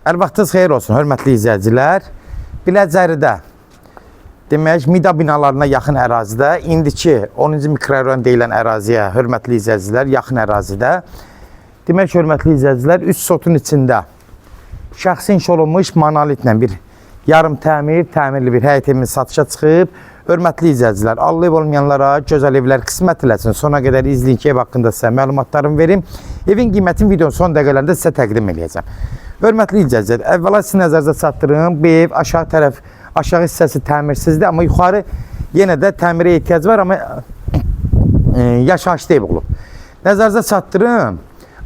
Hər vaxtınız xeyir olsun, hörmətli izləyicilər. Biləcəridə, demək, Mida binalarına yaxın ərazidə, indiki 10-cu mikrorayon deyilən əraziyə, hörmətli izləyicilər, yaxın ərazidə, demək, hörmətli izləyicilər, 3 sotun içində şəxsi inşa olunmuş monolitlə bir yarım təmirli bir həyət evimiz satışa çıxıb. Hörmətli izləyicilər, Allah ev olmayanlara gözəl evlər qismət eləsin. Sona qədər izləyin ki, ev haqqında sizə məlumatlarımı verim. Evin qiymətin videonun son dəqiqələrində sizə təqdim edəcəm. Hörmətli izləyicilər, əvvəla sizin nəzərinizə çatdırım. Bu ev aşağı hissəsi təmirsizdir, amma yuxarı yenə də təmirə ehtiyac var, amma yaşayışlı ev olub. Nəzərinizə çatdırım,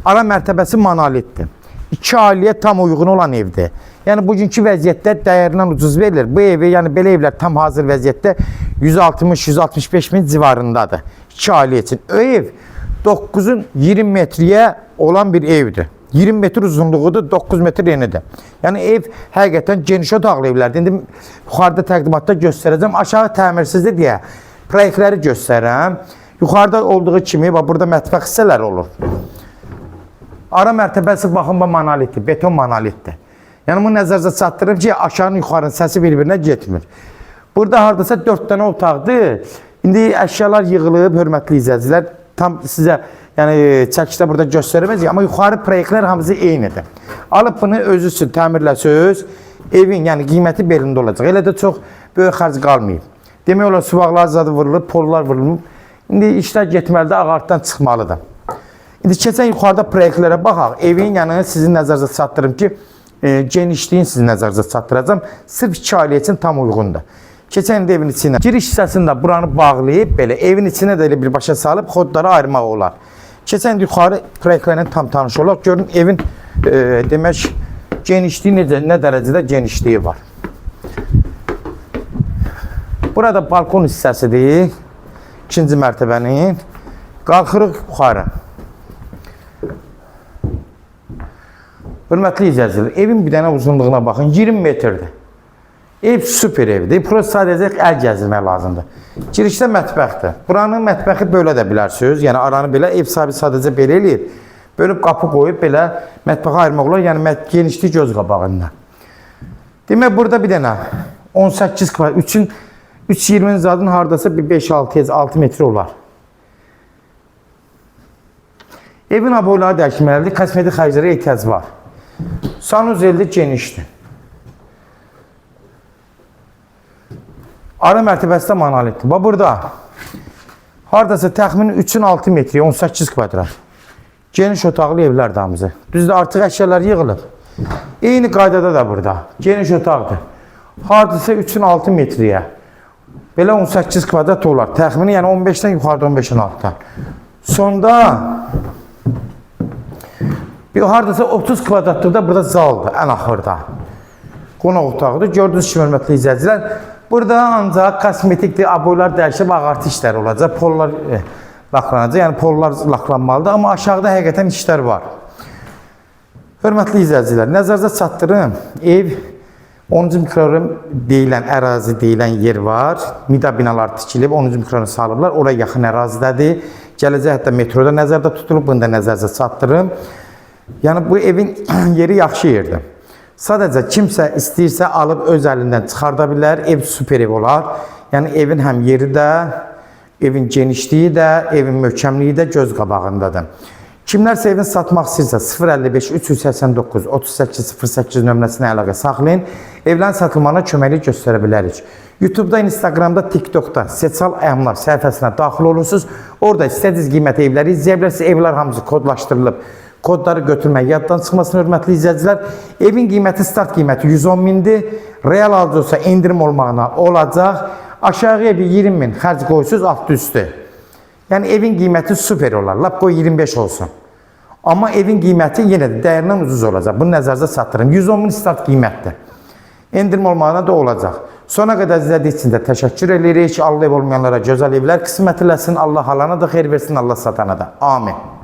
ara mərtəbəsi monolitdir. 2 ailəyə tam uyğun olan evdir. Yəni bugünkü vəziyyətdə dəyərindən ucuz verilir. Bu evi, yəni belə evlər tam hazır vəziyyətdə 160-165 min civarındadır. 2 ailə üçün. O ev 9'un 20 metreye olan bir evdir. 20 metr uzunluğudur, 9 metr enidir. Yəni ev həqiqətən geniş otaqlı evlərdir. İndi yuxarıda təqdimatda göstərəcəm. Aşağı təmirsizdir deyə proyektləri göstərəm. Yuxarıda olduğu kimi, burada mətbəx hissələri olur. Ara mərtəbəsi baxımda monolitdir, beton monolitdir. Yəni bu nəzərinizə çatdırıb ki, aşağının yuxarının səsi bir-birinə getmir. Burada hardasa 4 dənə otaqdır. İndi əşyalar yığılıb, hörmətli izləyicilər. Tam sizə yəni çəkişdə burada göstərəməyəcək, amma yuxarı proyektlər hamısı eynidir. Alıb bunu özü üçün təmirləsəz, evin yəni qiyməti belində olacaq. Elə də çox böyük xərc qalmayıb. Demək olar, suvaqlar zadı vurulub, pollar vurulub. İndi işlər getməlidir, ağartdan çıxmalıdır. İndi keçən yuxarıda proyektlərə baxaq. Evin yəni sizin nəzərinizə çatdırım ki, genişliyin sizin nəzərinizə çatdıracam. Sırf 2 ailə üçün tam uyğundur. Keçən ildə evin içinə giriş hissəsində buranı bağlayıb, belə evin içinə də elə birbaşa salıb xodları ayırmaq olar. Keçən ildə yuxarı proyektlərlə tam tanış olaq. Görün evin demək genişliyi nə dərəcədə genişliyi var. Burada balkon hissəsidir. 2-ci mərtəbənin. Qalxırıq yuxarı. Hörmətli izləyicilər, evin bir dənə uzunluğuna baxın, 20 metrdir. Ev süper evdir. Burası sadəcə əl gəzdirmək lazımdır. Girişdə mətbəxdir. Buranın mətbəxi belə də bilərsiniz. Yəni aranı belə ev sahibi sadəcə belə eləyib. Bölüb qapı qoyub belə mətbəxə ayırmaq olar. Yəni genişlik göz qabağında. Demək burada bir dənə 18 kvadrat, 320 zadın hardasa bir 5-6 metr olar. Evin aboyları dəyişməlidir. Kosmetik xərclərə ehtiyac var. Sanuzeldə genişdir. Ara mərtəbəsi də monolitdir. Bax burada hardasa təxminin 3-6 metrə, 18 kvadrat. Geniş otaqlı evlər damızı. Düzdür, artıq əşyalar yığılıb. Eyni qaydada da burada. Geniş otaqdır. Hardasa 3-6 metrəyə. Belə 18 kvadrat olar. Təxmini yəni 15-dən yuxarıda 15-dən altdan. Sonda bir hardasa 30 kvadratdır da burada zaldır, ən axırda. Qonaq otağıdır. Gördüyünüz kimi hörmətli izləyicilər. Burada ancaq kosmetikdir, aboylar dəyişib ağartı işləri olacaq, pollar laklanacaq, yəni pollar laklanmalıdır, amma aşağıda həqiqətən işlər var. Hörmətli izləyicilər, nəzərinizə çatdırım, ev 10-cu mikrorayon deyilən ərazi deyilən yer var, Mida binalar tikilib, 10-cu mikrorayon salıblar, oraya yaxın ərazidədir, gələcək hətta metroda nəzərdə tutulub, bunu da nəzərinizə çatdırım. Yəni bu evin yeri yaxşı yerdir. Sadəcə kimsə istəyirsə alıb öz əlindən çıxarda bilər, ev süper ev olar. Yəni evin həm yeri də, evin genişliyi də, evin möhkəmliyi də göz qabağındadır. Kimlərsə evini satmaq istəyirsə 055 389 3808 nömrəsinə əlaqə saxlayın. Evlərin satılmağına köməklik göstərə bilərik. YouTube'da, Instagram'da, TikTok'da Seçal Əmlak səhifəsinə daxil olursunuz. Orada istədiyiniz qiymətli evləri izləyə bilərsiniz. Evlər hamısı kodlaşdırılıb. Kodları götürmək yaddan çıxmasın, hörmətli izləyicilər. Evin qiyməti, start qiyməti 110 mindir. Real alıcı olsa indirim olmağına olacaq. Aşağıya bir 20 min xərc qoyusuz, altı üstü. Yəni evin qiyməti süper olar. Lap qoy 25 olsun. Amma evin qiyməti yenə də dəyərindən ucuz olacaq. Bunu nəzərinizə çatdırın. 110 min start qiymətdir. İndirim olmağına da olacaq. Sona qədər izlədiyiniz üçün də təşəkkür edirik. Allah ev olmayanlara gözəl evlər qismət eləsin. Allah alana da xeyir versin, Allah satana da. Amin.